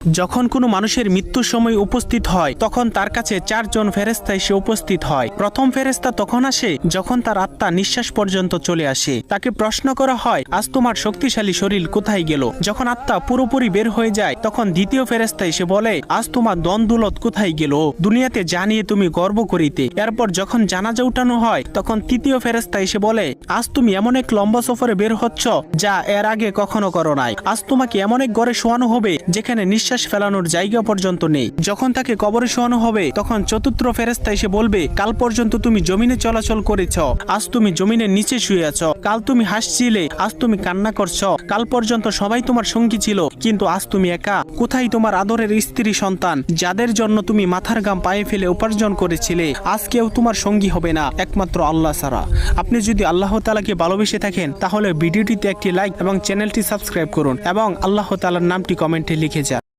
যখন কোনো মানুষের মৃত্যুর সময় উপস্থিত হয় তখন তার কাছে 4 জন ফেরেশতা এসে উপস্থিত হয়। প্রথম ফেরেশতা তখন আসে যখন তার আত্মা নিঃশ্বাস পর্যন্ত চলে আসে। তাকে প্রশ্ন করা হয়, আজ তোমার শক্তিশালী শরীর কোথায় গেল? যখন আত্মা পুরোপুরি বের হয়ে যায় তখন দ্বিতীয় ফেরেশতা এসে বলে, আজ তোমার ধন দৌলত কোথায় গেল? দুনিয়াতে জানিয়ে তুমি গর্ব করিতে। এরপর যখন জানাজা উঠানো হয় তখন তৃতীয় ফেরেশতা এসে বলে, আজ তুমি এমন এক লম্বা সফরে বের হচ্ছ যা এর আগে কখনো করো নাই। আজ তোমাকে এমন এক ঘরে শোয়ানো হবে যেখানে নিঃশ্বাস ফেলানোর জায়গা পর্যন্ত নেই। যখন তাকে কবরে শোয়ানো হবে তখন চতুর্থ ফেরেশতা এসে বলবে, কাল পর্যন্ত তুমি জমিনে চলাচল করেছ, আজ তুমি জমিনের নিচে শুয়ে আছো। কাল তুমি হাসছিলে, আজ তুমি কান্না করছো। কাল পর্যন্ত সবাই তোমার সঙ্গী ছিল, কিন্তু আজ তুমি একা। কোথায় তোমার আদরের স্ত্রী সন্তান যাদের জন্য তুমি মাথার ঘাম পায়ে ফেলে উপার্জন করেছিলে? আজ কেউ তোমার সঙ্গী হবে না একমাত্র আল্লাহ ছাড়া। আপনি যদি আল্লাহ তাআলাকে ভালোবেসে থাকেন তাহলে ভিডিওটিতে একটি লাইক এবং চ্যানেলটি সাবস্ক্রাইব করুন এবং আল্লাহ তাআলার নামটি কমেন্টে লিখে যান।